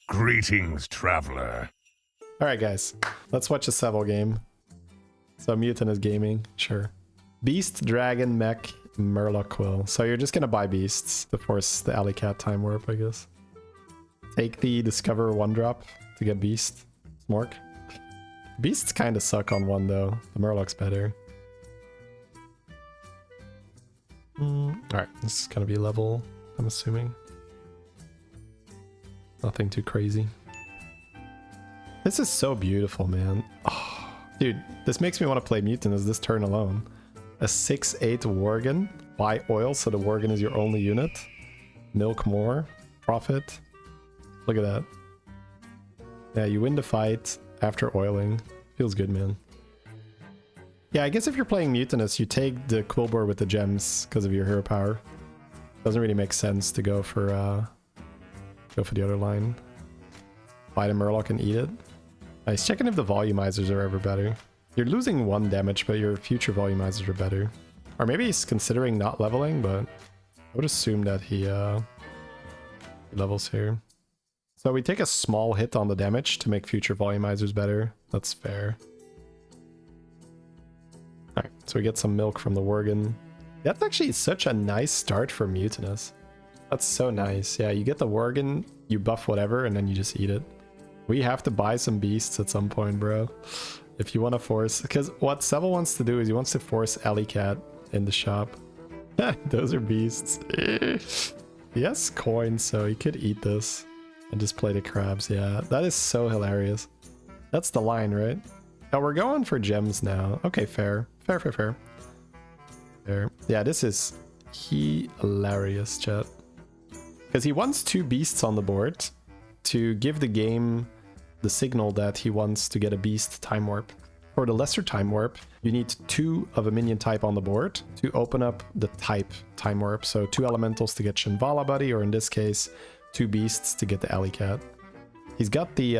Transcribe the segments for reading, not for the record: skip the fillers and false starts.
Greetings, traveler. Alright guys, let's watch a Sevel game. So Mutant is gaming, sure. Beast, Dragon, Mech, Murloc, Quill. So you're just gonna buy beasts to force the Alleycat time warp, I guess. Take the Discover 1-drop to get Beast. Smork. Beasts kinda suck on 1 though. The Murloc's better. Alright, this is gonna be level, I'm assuming. Nothing too crazy. This is so beautiful, man. Oh, dude, this makes me want to play Mutant as this turn alone. A 6/8 Worgen. Buy oil so the Worgen is your only unit. Milk more. Profit. Look at that. Yeah, you win the fight after oiling. Feels good, man. Yeah, I guess if you're playing Mutinous, you take the Quillbore with the gems because of your hero power. Doesn't really make sense to go for the other line. Buy the Murloc and eat it. Nice. Checking if the volumizers are ever better. You're losing 1 damage, but your future volumizers are better. Or maybe he's considering not leveling, but I would assume that he levels here. So we take a small hit on the damage to make future volumizers better. That's fair. Alright, so we get some milk from the Worgen. That's actually such a nice start for Mutinous. That's so nice. Yeah, you get the Worgen, you buff whatever, and then you just eat it. We have to buy some beasts at some point, bro. If you want to force... Because what Sevel wants to do is he wants to force Alleycat in the shop. Those are beasts. He has coins, so he could eat this and just play the crabs. Yeah, that is so hilarious. That's the line, right? Oh, we're going for gems now. Okay, fair. Fair. Yeah, this is hilarious, chat. Because he wants 2 beasts on the board to give the game the signal that he wants to get a beast time warp. For the lesser time warp, you need 2 of a minion type on the board to open up the type time warp. So 2 elementals to get Shinvala Buddy, or in this case, 2 beasts to get the Alleycat. He's got the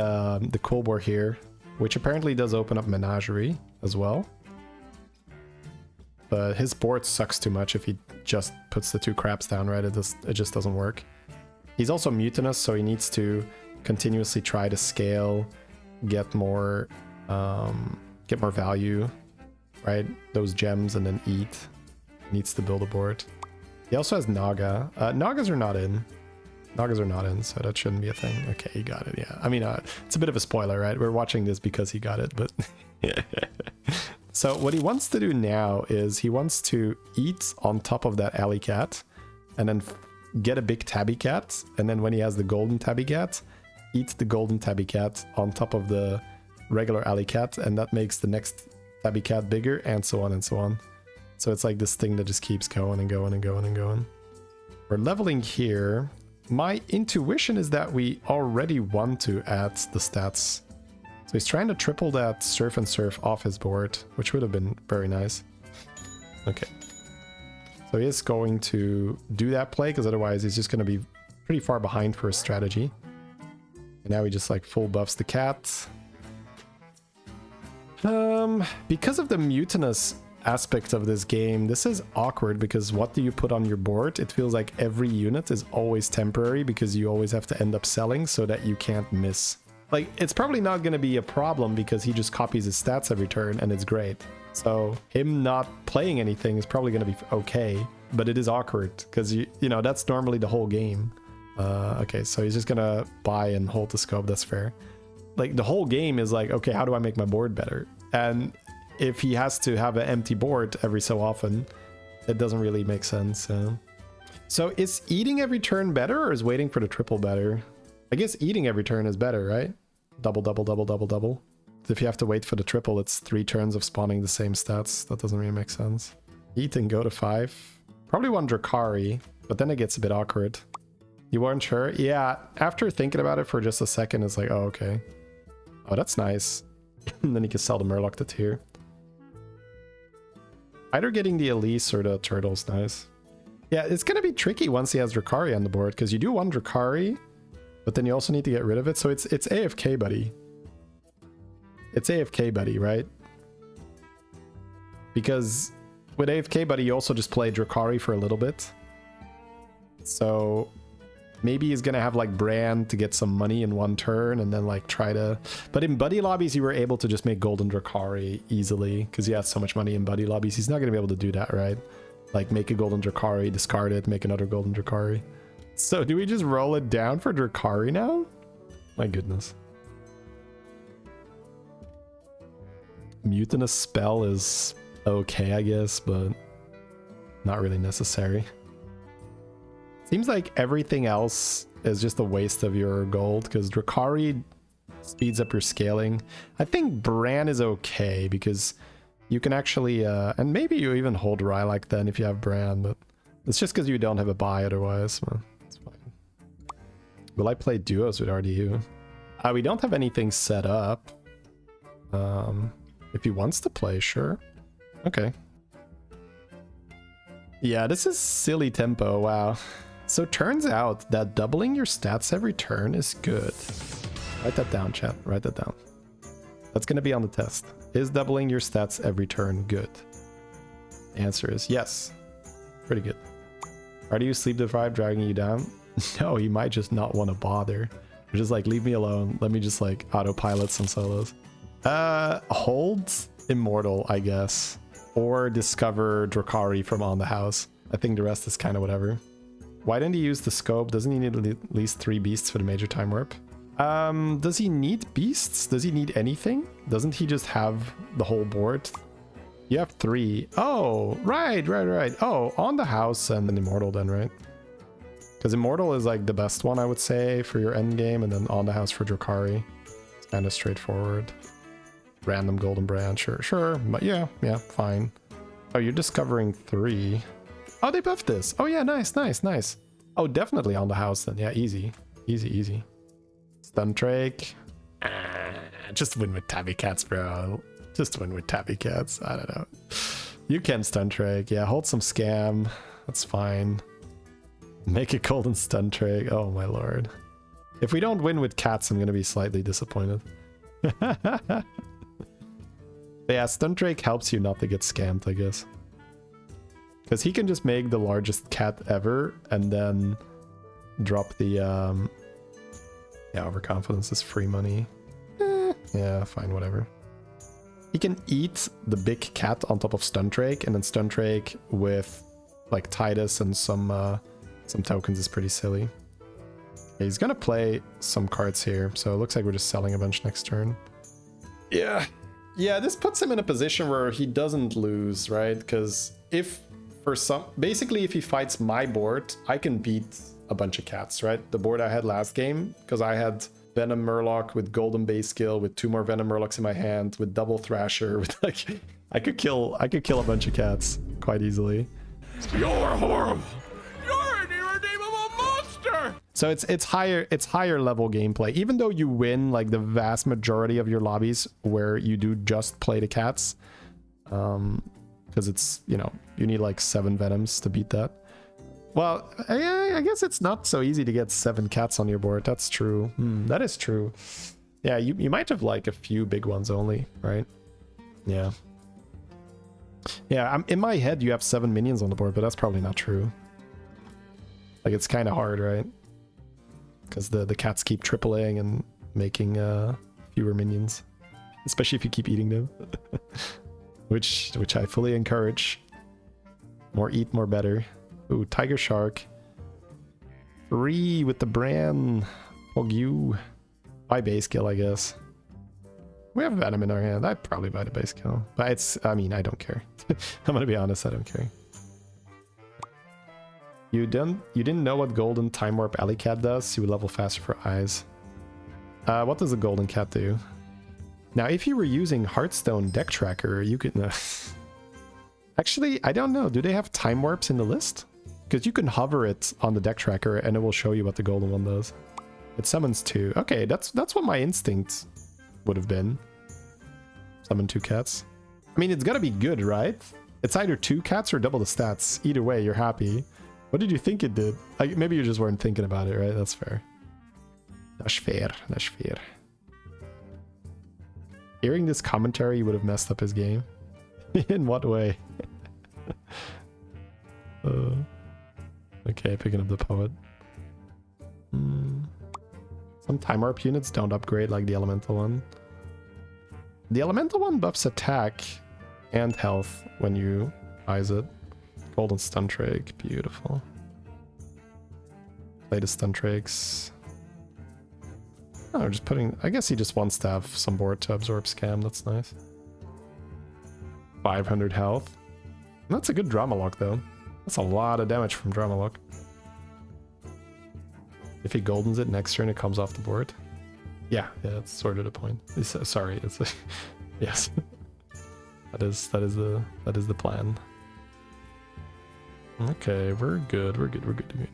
Quillbore here, which apparently does open up Menagerie as well. But his board sucks too much if he just puts the 2 crabs down, right? It just doesn't work. He's also mutinous, so he needs to continuously try to scale, get more value, right? Those gems, and then eat. Needs to build a board. He also has Naga. Nagas are not in. So that shouldn't be a thing. Okay, he got it, yeah. I mean, it's a bit of a spoiler, right? We're watching this because he got it, but... So what he wants to do now is he wants to eat on top of that Alleycat, and then get a big tabby cat, and then when he has the golden tabby cat, eat the golden tabby cat on top of the regular Alleycat, and that makes the next tabby cat bigger, and so on and so on. So it's like this thing that just keeps going and going and going and going. We're leveling here. My intuition is that we already want to add the stats. So he's trying to triple that Surf and Surf off his board, which would have been very nice. Okay. So he is going to do that play, because otherwise he's just going to be pretty far behind for his strategy. And now he just like full buffs the cat. Because of the mutinous aspect of this game, this is awkward, because what do you put on your board? It feels like every unit is always temporary, because you always have to end up selling so that you can't miss. Like, it's probably not going to be a problem because he just copies his stats every turn and it's great. So him not playing anything is probably going to be okay, but it is awkward because, you know, that's normally the whole game. Okay, so he's just going to buy and hold the scope. That's fair. Like, the whole game is like, okay, how do I make my board better? And if he has to have an empty board every so often, it doesn't really make sense. So is eating every turn better, or is waiting for the triple better? I guess eating every turn is better, right? Double. If you have to wait for the triple, it's 3 turns of spawning the same stats. That doesn't really make sense. Eat and go to 5. Probably want Drakkari, but then it gets a bit awkward. You weren't sure? Yeah, after thinking about it for just a second, it's like, oh, okay. Oh, that's nice. And then you can sell the Murloc to tier. Either getting the Elise or the Turtle's nice. Yeah, it's going to be tricky once he has Drakkari on the board, because you do want Drakkari, but then you also need to get rid of it. So it's AFK Buddy. It's AFK Buddy, right? Because with AFK Buddy, you also just play Drakkari for a little bit. So Maybe he's gonna have like Bran to get some money in one turn and then like try to... But in buddy lobbies, you were able to just make golden Drakkari easily because he has so much money in buddy lobbies. He's not gonna be able to do that, right? Like make a golden Drakkari, discard it, make another golden Drakkari. So do we just roll it down for Drakkari now? My goodness. Mutinous spell is okay, I guess, but not really necessary. Seems like everything else is just a waste of your gold because Drakkari speeds up your scaling. I think Bran is okay because you can actually, and maybe you even hold Rylak then if you have Bran, but it's just because you don't have a buy otherwise. Well, it's fine. Will I play duos with RDU? We don't have anything set up. If he wants to play, sure. Okay. Yeah, this is silly tempo, wow. So turns out that doubling your stats every turn is good. Write that down, chat. Write that down. That's going to be on the test. Is doubling your stats every turn good? The answer is yes. Pretty good. Are you sleep deprived dragging you down? No, he might just not want to bother. Or just like, leave me alone. Let me just like autopilot some solos. Hold Immortal, I guess. Or discover Drakkari from On the House. I think the rest is kind of whatever. Why didn't he use the scope? Doesn't he need at least 3 beasts for the major time warp? Does he need beasts? Does he need anything? Doesn't he just have the whole board? You have 3. Oh, right. Oh, On the House and then Immortal then, right? Because Immortal is like the best one, I would say, for your end game, and then On the House for Drakkari. It's kind of straightforward. Random golden brand, sure. But yeah, fine. Oh, you're discovering 3. Oh, they buffed this. Oh yeah, nice. Oh, definitely On the House then. Yeah, easy. Stun Drake. Just win with Tabby Cats, bro. Just win with Tabby Cats. I don't know. You can Stun Drake. Yeah, hold some scam. That's fine. Make a golden Stun Drake. Oh my lord. If we don't win with cats, I'm gonna be slightly disappointed. But yeah, Stun Drake helps you not to get scammed, I guess. Because he can just make the largest cat ever and then drop the yeah, overconfidence is free money. Yeah, fine, whatever. He can eat the big cat on top of Stun Drake, and then Stun Drake with like Titus and some tokens is pretty silly. Yeah, he's gonna play some cards here, so it looks like we're just selling a bunch next turn. Yeah, this puts him in a position where he doesn't lose, right? Because if for some, basically if he fights my board, I can beat a bunch of cats, right? The board I had last game, because I had Venom Murloc with Golden Base Skill, with 2 more Venom Murlocs in my hand, with double Thrasher, with like, I could kill a bunch of cats quite easily. You're horrible. You're an irredeemable monster. So it's higher level gameplay, even though you win like the vast majority of your lobbies where you do just play the cats, because it's, you know, you need like 7 Venoms to beat that. Well, I guess it's not so easy to get 7 cats on your board. That's true. That is true. Yeah, you might have like a few big ones only, right? Yeah. Yeah, in my head you have 7 minions on the board, but that's probably not true. Like, it's kind of hard, right? Because the cats keep tripling and making fewer minions, especially if you keep eating them, which I fully encourage. More eat, more better. Ooh, Tiger Shark. 3 with the Bran. Hog you. Buy base kill, I guess. We have Venom in our hand. I'd probably buy the base kill. But it's, I mean, I don't care. I'm gonna be honest, I don't care. You didn't know what golden Timewarped Alleycat does? You would level faster for eyes. What does a golden cat do? Now, if you were using Hearthstone deck tracker, you could... Actually, I don't know. Do they have time warps in the list? Because you can hover it on the deck tracker and it will show you what the golden one does. It summons 2. Okay, that's what my instinct would have been. Summon 2 cats. I mean, it's gotta be good, right? It's either 2 cats or double the stats. Either way, you're happy. What did you think it did? Like, maybe you just weren't thinking about it, right? That's fair. That's fair. That's fair. Hearing this commentary would have messed up his game. In what way? Okay, picking up the poet. Some Time Warp units don't upgrade like the Elemental one. The Elemental one buffs attack and health when you eyes it. Golden Stun Drake, beautiful. Play the Stun Drakes. Oh, just putting... I guess he just wants to have some board to absorb Scam, that's nice. 500 health. That's a good Drama Lock though. That's a lot of damage from Drama Lock. If he Goldens it next turn, it comes off the board. Yeah, that's sort of the point. Sorry, it's like, yes. that is the plan. Okay, we're good. We're good.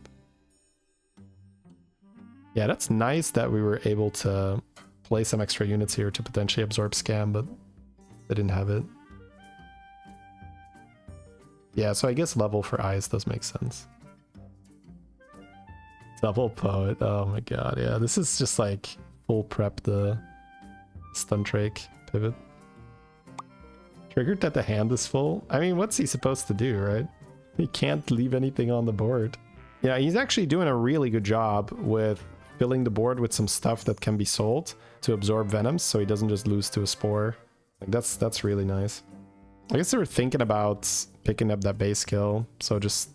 Yeah, that's nice that we were able to play some extra units here to potentially absorb Scam, but they didn't have it. Yeah, so I guess level for eyes does make sense. Double Poet, oh my god, yeah, this is just like full prep the Stun Drake pivot. Triggered that the hand is full. I mean, what's he supposed to do, right? He can't leave anything on the board. Yeah, he's actually doing a really good job with filling the board with some stuff that can be sold to absorb venoms, so he doesn't just lose to a spore. Like that's really nice. I guess they were thinking about picking up that base skill, so just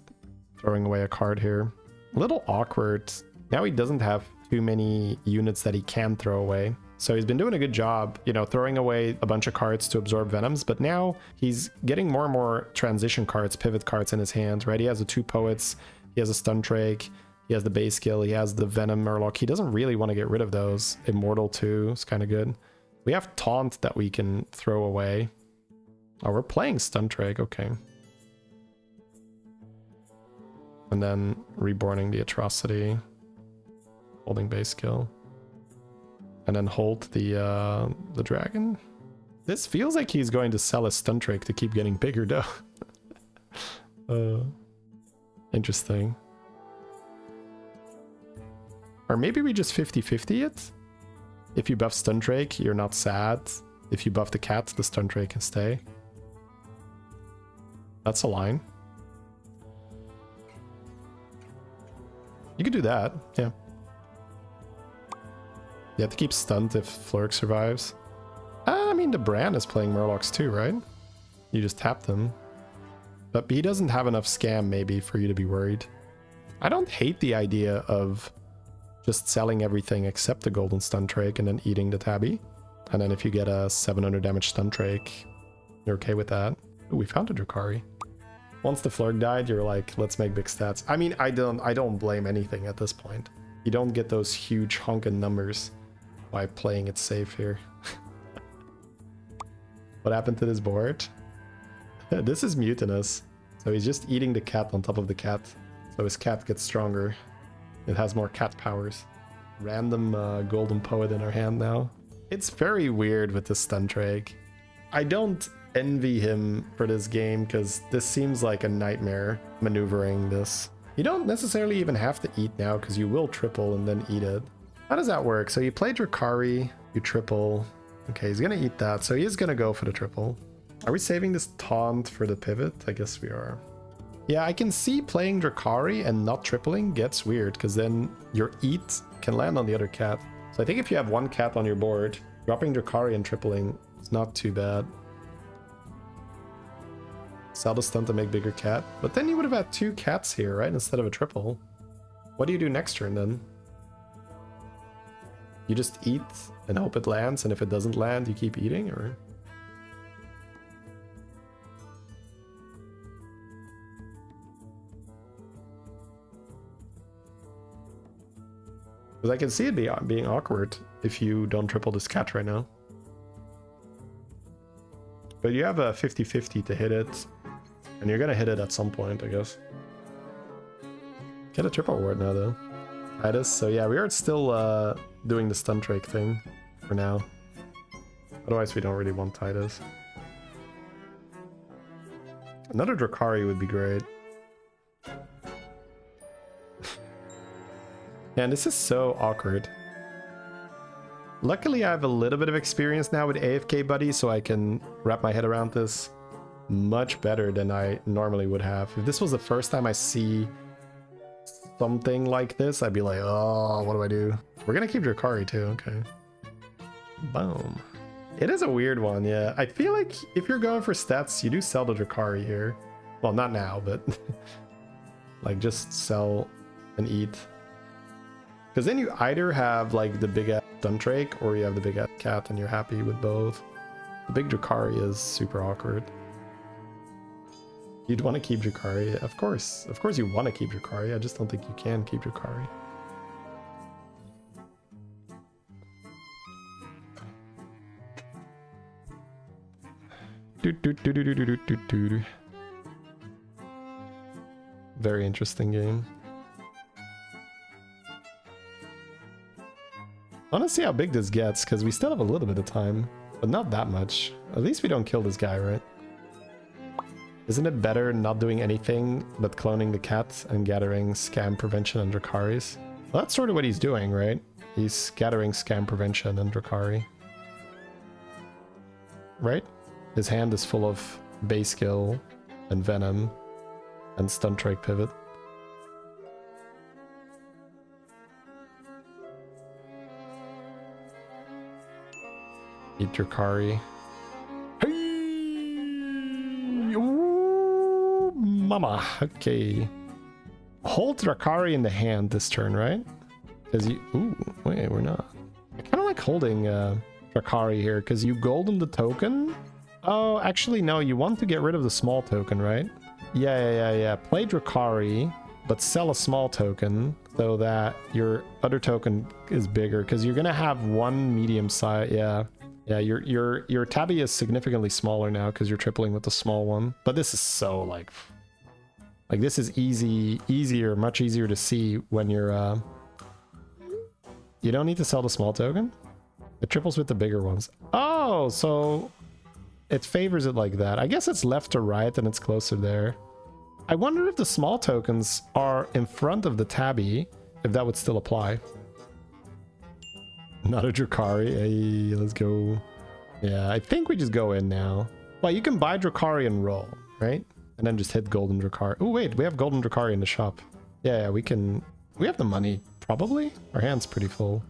throwing away a card here. A little awkward. Now he doesn't have too many units that he can throw away. So he's been doing a good job, you know, throwing away a bunch of cards to absorb venoms, but now he's getting more and more transition cards, pivot cards in his hand, right? He has the 2 poets, he has a Stun Drake, he has the base skill, he has the Venom Murloc. He doesn't really want to get rid of those. Immortal too is kind of good. We have Taunt that we can throw away. Oh, we're playing Stun Drake, okay. And then reborning the Atrocity, holding base skill, and then hold the dragon. This feels like he's going to sell a Stun Drake to keep getting bigger though. Interesting. Or maybe we just 50-50 it. If you buff Stun Drake, you're not sad. If you buff the cat, the Stun Drake can stay. That's a line. You could do that, yeah. You have to keep stunned if Flurk survives. I mean, the Bran is playing Murlocs too, right? You just tap them. But he doesn't have enough Scam, maybe, for you to be worried. I don't hate the idea of just selling everything except the Golden Stun Drake and then eating the Tabby. And then if you get a 700 damage Stun Drake, you're okay with that. Ooh, we found a Drakkari. Once the Flurk died, you're like, let's make big stats. I mean, I don't blame anything at this point. You don't get those huge honking numbers by playing it safe here. What happened to this board? This is Munatus. So he's just eating the cat on top of the cat. So his cat gets stronger. It has more cat powers. Random golden poet in our hand now. It's very weird with the Stun Drake. I don't envy him for this game because this seems like a nightmare maneuvering this. You don't necessarily even have to eat now because you will triple and then eat it. How does that work? So you play Drakkari, you triple. Okay, he's gonna eat that, so he is gonna go for the triple. Are we saving this taunt for the pivot? I guess we are. Yeah, I can see playing Drakkari and not tripling gets weird because then your eat can land on the other cat. So I think if you have one cat on your board, dropping Drakkari and tripling is not too bad. Sell the stun to make bigger cat. But then you would have had 2 cats here, right? Instead of a triple. What do you do next turn then? You just eat and hope it lands, and if it doesn't land, you keep eating, or? Because I can see it being awkward if you don't triple this cat right now. But you have a 50-50 to hit it. And you're gonna hit it at some point, I guess. Get a triple ward now, though. Titus. So yeah, we are still doing the Stun Drake thing for now. Otherwise, we don't really want Titus. Another Drakkari would be great. Man, this is so awkward. Luckily, I have a little bit of experience now with AFK Buddy, so I can wrap my head around this much better than I normally would have. If this was the first time I see something like this, I'd be like, oh, what do I do? We're gonna keep Drakkari too, okay. Boom. It is a weird one, yeah. I feel like if you're going for stats, you do sell the Drakkari here. Well, not now, but like just sell and eat. Because then you either have like the big ass Stuntrake or you have the big ass cat and you're happy with both. The big Drakkari is super awkward. You'd want to keep Drakkari, of course. Of course you want to keep Drakkari, I just don't think you can keep Drakkari. Very interesting game. I want to see how big this gets, because we still have a little bit of time, but not that much. At least we don't kill this guy, right? Isn't it better not doing anything but cloning the cat and gathering scam prevention and Drakkaris? Well, that's sort of what he's doing, right? He's gathering scam prevention and Drakkari. Right? His hand is full of base skill and venom and Stuntrake pivot. Eat Drakkari. Hey! Ooh, mama. Okay. Hold Drakkari in the hand this turn, right? Because you... Ooh, wait, we're not. I kind of like holding Drakkari here, because you golden the token. Oh, actually, no, you want to get rid of the small token, right? Yeah. Play Drakkari, but sell a small token so that your other token is bigger, because you're going to have one medium size. Yeah, your tabby is significantly smaller now because you're tripling with the small one. But this is so like this is easier, much easier to see when you're you don't need to sell the small token. It triples with the bigger ones. Oh, so it favors it like that. I guess it's left to right and it's closer there. I wonder if the small tokens are in front of the tabby, if that would still apply. Not a Drakkari. Hey, let's go. Yeah, I think we just go in now. Well, you can buy Drakkari and roll, right? And then just hit golden Drakkari. Oh, wait, we have golden Drakkari in the shop. Yeah, we can... We have the money, probably. Our hand's pretty full.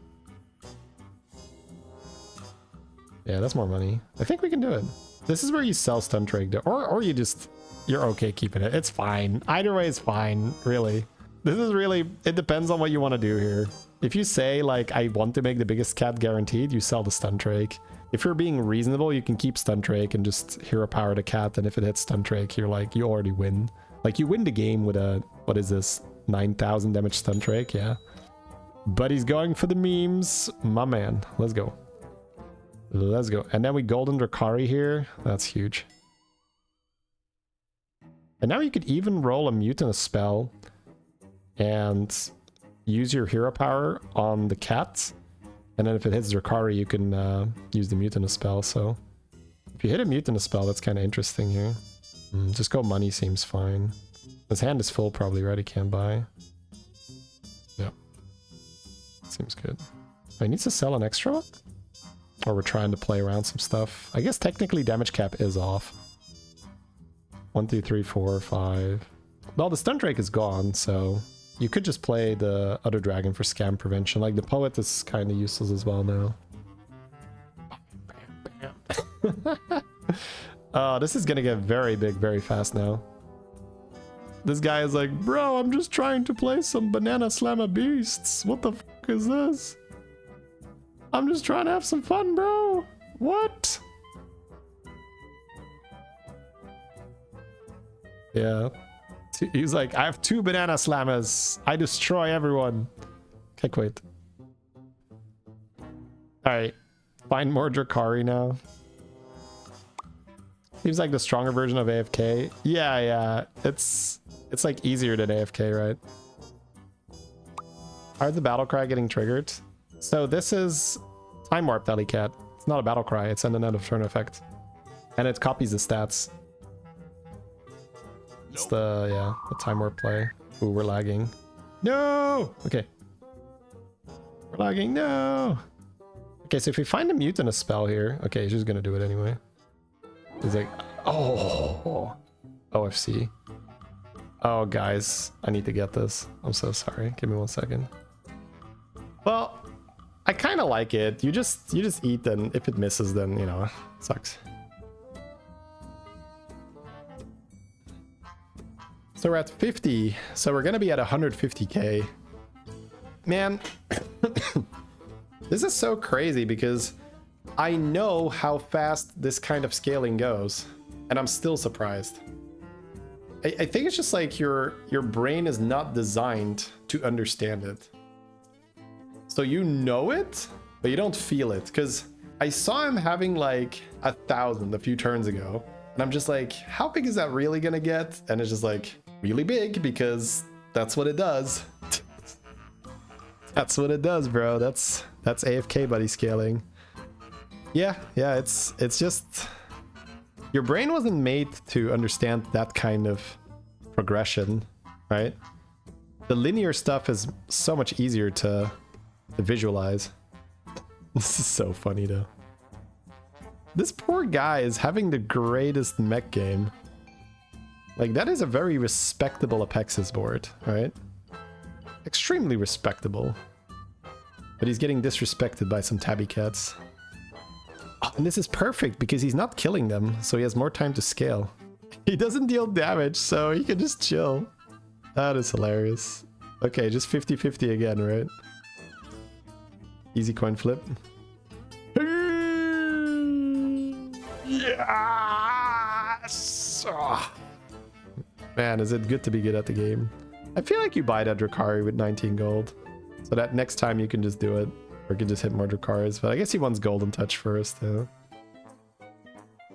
Yeah, that's more money. I think we can do it. This is where you sell Stuntrake, or you just... You're okay keeping it. It's fine. Either way is fine, really. This is really... It depends on what you want to do here. If you say, like, I want to make the biggest cat guaranteed, you sell the Stuntrake. If you're being reasonable, you can keep Stuntrake and just hero power the cat, and if it hits Stuntrake, you're like, you already win. Like, you win the game with a... What is this? 9,000 damage Stuntrake, yeah. But he's going for the memes. My man. Let's go. Let's go. And then we golden Drakkari here. That's huge. And now you could even roll a Mutinous spell and use your hero power on the cat. And then if it hits Drakkari, you can use the Mutinous spell. So if you hit a Mutinous spell, that's kind of interesting here. Just go money seems fine. His hand is full probably, right? He can't buy. Yeah. Seems good. Oh, he needs to sell an extra one? Or we're trying to play around some stuff. I guess technically damage cap is off. 1, 2, 3, 4, 5. Well, the Stuntrake is gone, so you could just play the other dragon for scam prevention. Like, the poet is kind of useless as well now. Oh, this is gonna get very big very fast now. This guy is like, bro, I'm just trying to play some Banana Slammer Beasts. What the fuck is this? I'm just trying to have some fun, bro. What? Yeah. He's like, I have 2 Banana Slammers. I destroy everyone. Okay, quit. Alright. Find more Drakkari now. Seems like the stronger version of AFK. Yeah. It's like easier than AFK, right? Are the battle cry getting triggered? So this is Timewarped Alleycat. It's not a battle cry, it's an end of turn effect. And it copies the stats. It's the time warp play. Ooh, we're lagging. No! Okay. We're lagging, no! Okay, so if we find a Mutinous spell here... Okay, he's just gonna do it anyway. He's like, oh! OFC. Oh, guys, I need to get this. I'm so sorry. Give me 1 second. Well, I kind of like it. You just eat, and if it misses, then, you know, sucks. So we're at 50. So we're going to be at 150k. Man, this is so crazy because I know how fast this kind of scaling goes, and I'm still surprised. I think it's just like your brain is not designed to understand it. So you know it, but you don't feel it. Because I saw him having like 1,000 a few turns ago, and I'm just like, how big is that really gonna get? And it's just like, really big, because that's what it does. That's what it does, bro. That's AFK buddy scaling. Yeah, it's just your brain wasn't made to understand that kind of progression, right? The linear stuff is so much easier to visualize. This is so funny though. This poor guy is having the greatest mech game. Like, that is a very respectable Apexis board, right? Extremely respectable. But he's getting disrespected by some tabby cats. Oh, and this is perfect because he's not killing them, so he has more time to scale. He doesn't deal damage, so he can just chill. That is hilarious. Okay, just 50-50 again, right? Easy coin flip. Yes! Oh. Man, is it good to be good at the game. I feel like you buy that Drakkari with 19 gold. So that next time you can just do it. Or you can just hit more Drakkaris. But I guess he wants Golden Touch first.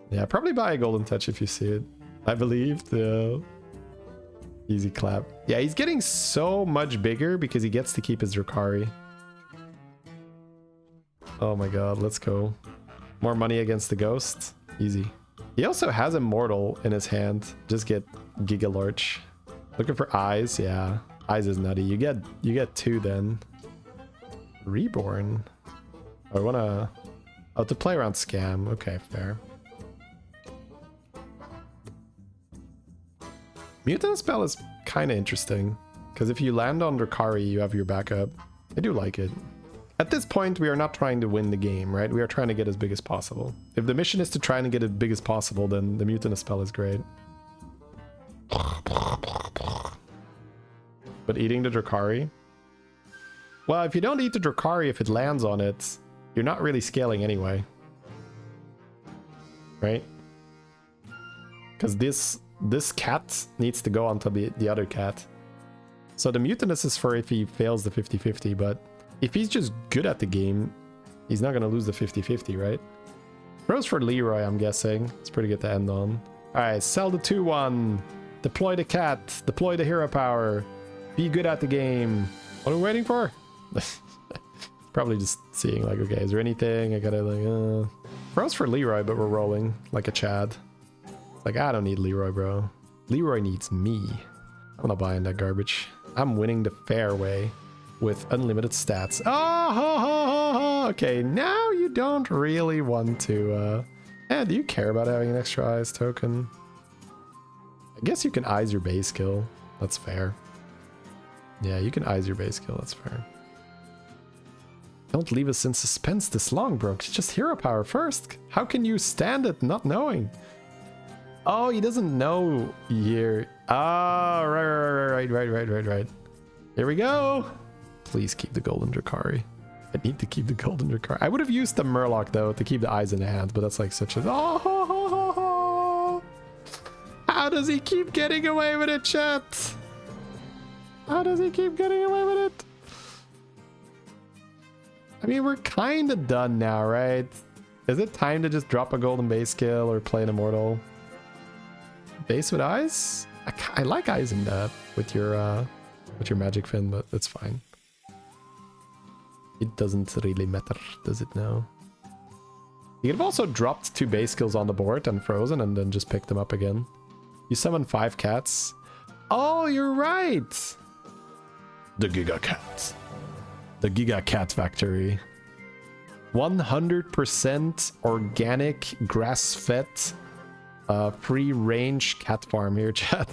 Yeah, probably buy a Golden Touch if you see it. I believe. Easy clap. Yeah, he's getting so much bigger because he gets to keep his Drakkari. Oh my god, let's go. More money against the ghost. Easy. He also has Immortal in his hand. Just get Giga Lurch. Looking for eyes. Yeah, eyes is nutty. You get 2 then. Reborn. I wanna... Oh, to play around scam. Okay, fair. Mutant spell is kind of interesting. Because if you land on Drakkari, you have your backup. I do like it. At this point, we are not trying to win the game, right? We are trying to get as big as possible. If the mission is to try and get as big as possible, then the Mutant spell is great. But eating the Drakkari? Well, if you don't eat the Drakkari, if it lands on it, you're not really scaling anyway. Right? Because this cat needs to go onto the other cat. So the Mutinous is for if he fails the 50-50, but if he's just good at the game, he's not going to lose the 50-50, right? Rose for Leroy, I'm guessing. It's pretty good to end on. Alright, sell the 2-1. Deploy the cat. Deploy the hero power. Be good at the game. What are we waiting for? Probably just seeing like, okay, is there anything? I gotta like, Rose for Leroy, but we're rolling like a Chad. Like, I don't need Leroy, bro. Leroy needs me. I'm not buying that garbage. I'm winning the fair way with unlimited stats. Oh, ho, ho, ho, ho. Okay, now you don't really want to, do you care about having an extra eyes token? I guess you can eyes your base skill. That's fair. Yeah, you can eyes your base skill. That's fair. Don't leave us in suspense this long, bro. Just hero power first. How can you stand it not knowing? Oh, he doesn't know here. Ah, right. Here we go. Please keep the golden Drakkari. I need to keep the golden Drakkari. I would have used the Murloc though to keep the eyes in the hand, but that's like such a... Oh, how does he keep getting away with it, chat? How does he keep getting away with it? I mean, we're kind of done now, right? Is it time to just drop a golden base skill or play an immortal? Base with eyes? I like eyes in that with your magic fin, but it's fine. It doesn't really matter, does it now? You could have also dropped 2 base skills on the board and frozen and then just picked them up again. You summon 5 cats. Oh, you're right! The gigacats. The gigacat factory. 100% organic, grass-fed, free-range cat farm here, chat.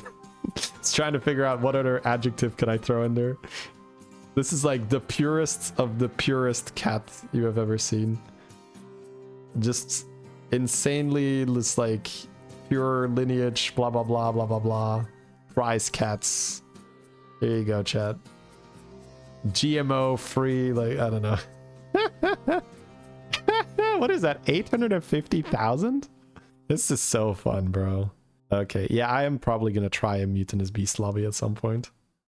It's trying to figure out what other adjective can I throw in there. This is like the purest of the purest cat you have ever seen. Just insanely just like pure lineage, blah blah blah blah blah blah. Prize cats. Here you go, chat. GMO free, like I don't know. What is that? 850,000? This is so fun, bro. Okay, yeah, I am probably gonna try a Mutinous Beast lobby at some point.